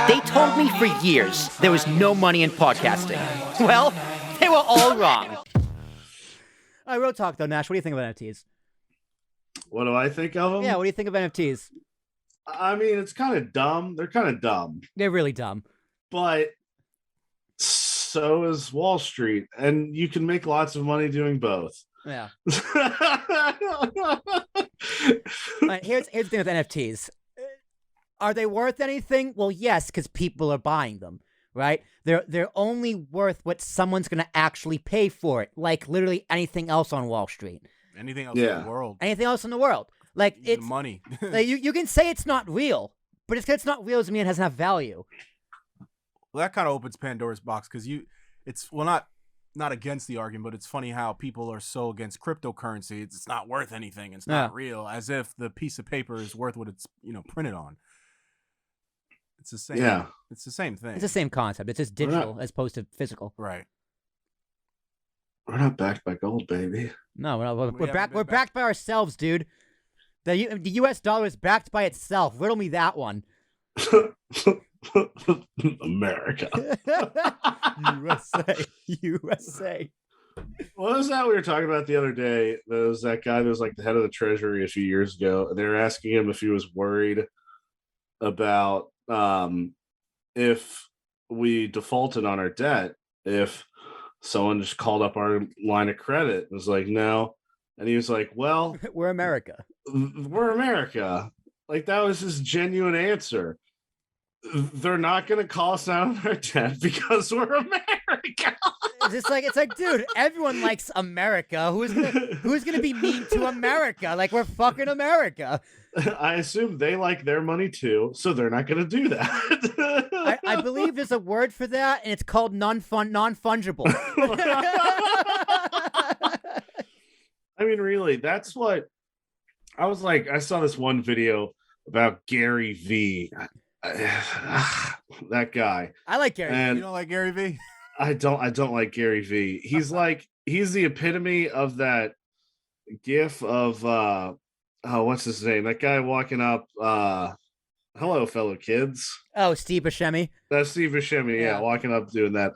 They told me for years there was no money in podcasting. Well, they were all wrong. All right, real talk though, Nash. What do you think of NFTs? What do I think of them? Yeah, what do you think of NFTs? I mean, it's kind of dumb. They're kind of dumb. They're really dumb. But so is Wall Street, and you can make lots of money doing both. Yeah. Here's the thing with NFTs. Are they worth anything? Well, yes, because people are buying them, right? They're only worth what someone's going to actually pay for it, like literally anything else on Wall Street. Anything else in the world. Anything else in the world. Like, it's money. Like you can say it's not real, but it's because it's not real doesn't mean it doesn't have value. Well, that kind of opens Pandora's box because not against the argument, but it's funny how people are so against cryptocurrency. It's not worth anything. It's not real, as if the piece of paper is worth what it's printed on. It's the same. Yeah, it's the same thing. It's the same concept. It's just digital as opposed to physical. Right. We're not backed by gold, baby. No, we're backed by ourselves, dude. The U.S. dollar is backed by itself. Riddle me that one. America. USA. What was that we were talking about the other day? There was that guy that was like the head of the Treasury a few years ago, and they were asking him if he was worried about if we defaulted on our debt, if someone just called up our line of credit. It was like, no. And he was like, well, we're America. We're America. Like, that was his genuine answer. They're not going to call us out on our debt because we're America. It's like, dude, everyone likes America. Who's gonna be mean to America? Like, we're fucking America. I assume they like their money too, so they're not going to do that. I believe there's a word for that, and it's called non-fungible. I mean, really, that's what I was like. I saw this one video about Gary V. That guy. I like Gary. And you don't like Gary V? I don't like Gary V. He's the epitome of that gif of what's his name? That guy walking up. Hello, fellow kids. Oh, Steve Buscemi. That's Steve Buscemi. Yeah, walking up doing that.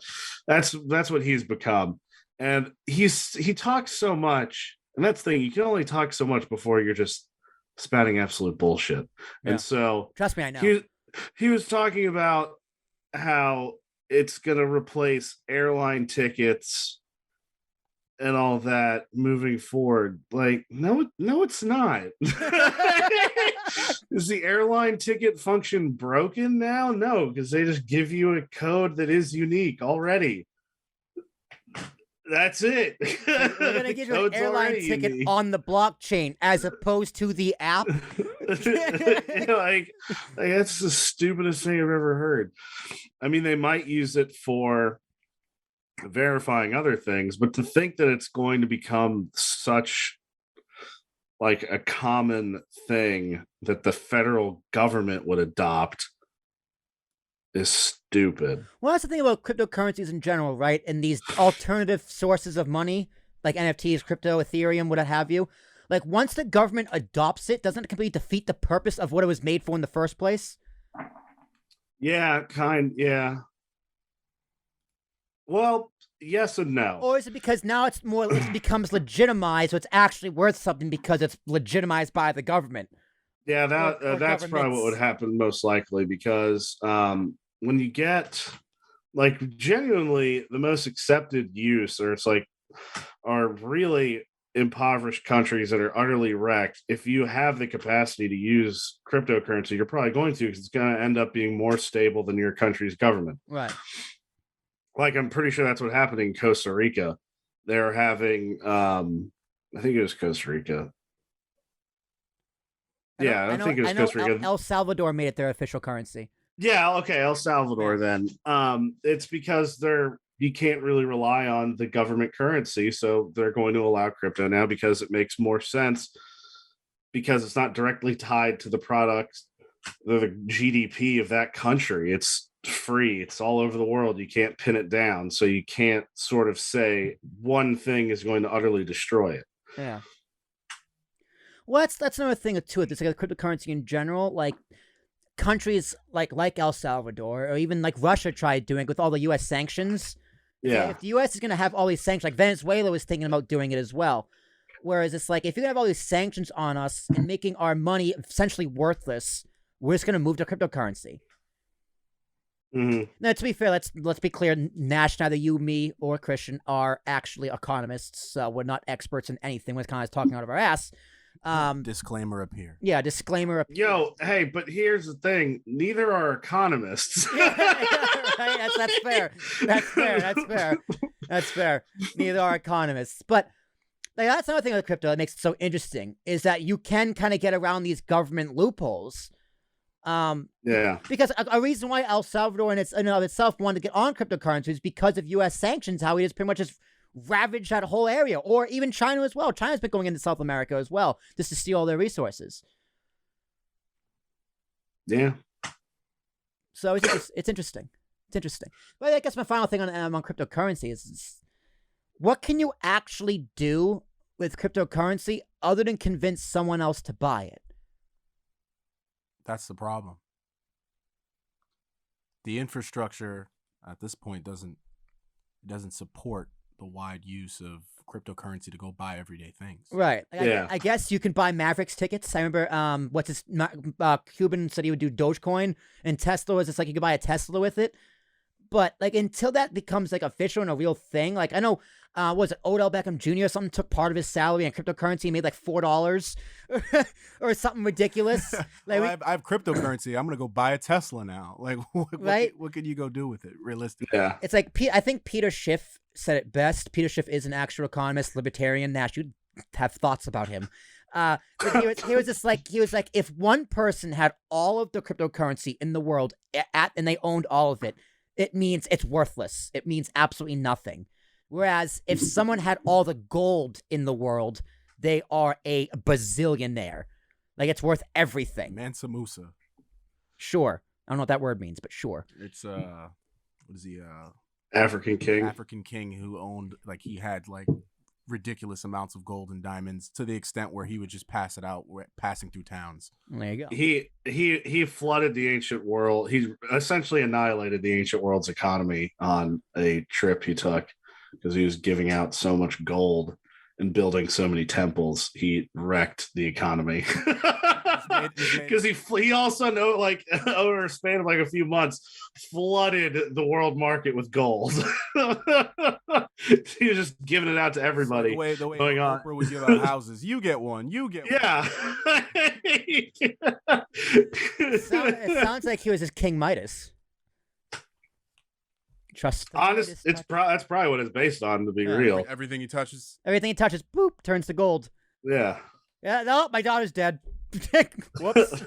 That's what he's become, and he talks so much. And that's the thing. You can only talk so much before you're just spouting absolute bullshit. Yeah. And so, trust me, I know. He was talking about how it's going to replace airline tickets and all that moving forward. Like, no, it's not. Is the airline ticket function broken now? No, because they just give you a code that is unique already. That's it. They're going to give you an airline ticket unique on the blockchain as opposed to the app. Like that's the stupidest thing I've ever heard. I mean, they might use it for verifying other things, but to think that it's going to become such like a common thing that the federal government would adopt is stupid. Well, that's the thing about cryptocurrencies in general, right? And these alternative sources of money, like NFTs, crypto, Ethereum, what have you. Like, once the government adopts it, doesn't it completely defeat the purpose of what it was made for in the first place? Yeah, yeah. Well, yes and no. Or is it because now it becomes legitimized, so it's actually worth something because it's legitimized by the government? Yeah, that's probably what would happen most likely, because when you get like genuinely the most accepted use, or it's like are really impoverished countries that are utterly wrecked, if you have the capacity to use cryptocurrency, you're probably going to, because it's going to end up being more stable than your country's government. Right. Like, I'm pretty sure that's what happened in Costa Rica. They're having, I think it was Costa Rica. I think it was Costa Rica. El Salvador made it their official currency. Yeah, okay, El Salvador then. It's because you can't really rely on the government currency, so they're going to allow crypto now because it makes more sense, because it's not directly tied to the products, the GDP of that country. It's free. It's all over the world. You can't pin it down, so you can't sort of say one thing is going to utterly destroy it. Yeah. Well, that's another thing to it. There's like a cryptocurrency in general. Like, countries like El Salvador or even like Russia tried doing with all the U.S. sanctions. Yeah. If the U.S. is going to have all these sanctions, like Venezuela was thinking about doing it as well. Whereas it's like, if you're going to have all these sanctions on us and making our money essentially worthless, we're just going to move to cryptocurrency. Mm-hmm. Now, to be fair, let's be clear. Nash, neither you, me, or Christian are actually economists. So we're not experts in anything. We're kind of talking out of our ass. Disclaimer up here. Yeah, disclaimer. Yo, hey, but here's the thing: neither are economists. Right? That's fair. That's fair. Neither are economists. But like, that's another thing with crypto that makes it so interesting is that you can kind of get around these government loopholes. Yeah. Because a reason why El Salvador in and of itself wanted to get on cryptocurrency is because of U.S. sanctions, how he just pretty much just ravaged that whole area, or even China as well. China's been going into South America as well just to steal all their resources. Yeah. So it's interesting. It's interesting. But I guess my final thing on cryptocurrency is what can you actually do with cryptocurrency other than convince someone else to buy it? That's the problem. The infrastructure at this point doesn't support the wide use of cryptocurrency to go buy everyday things. Right. Yeah. I guess you can buy Mavericks tickets. I remember Cuban said he would do Dogecoin, and Tesla was just like you could buy a Tesla with it. But like until that becomes like official and a real thing, like I know, was it Odell Beckham Jr. or something took part of his salary in cryptocurrency and made like $4 or something ridiculous. Like I have cryptocurrency. I'm gonna go buy a Tesla now. Like, what can you go do with it realistically? Yeah. It's like I think Peter Schiff said it best. Peter Schiff is an actual economist, libertarian. Nash, you'd have thoughts about him. But he was like, if one person had all of the cryptocurrency in the world and they owned all of it, it means it's worthless. It means absolutely nothing. Whereas if someone had all the gold in the world, they are a bazillionaire. Like it's worth everything. Mansa Musa. Sure. I don't know what that word means, but sure. It's what is he? African king. African king who owned, like, he had like ridiculous amounts of gold and diamonds to the extent where he would just pass it out passing through towns. There you go. He flooded the ancient world. He essentially annihilated the ancient world's economy on a trip he took because he was giving out so much gold and building so many temples. He wrecked the economy. Because he also like over a span of like a few months flooded the world market with gold. He was just giving it out to everybody. The way going on. Oprah would give out houses. You get one. You get one. Yeah. It sounds like he was just King Midas. Trust. Honest, that's probably what it's based on, to be real. Everything he touches. Everything he touches, boop, turns to gold. Yeah. Yeah. No, my daughter's dead. Whoops.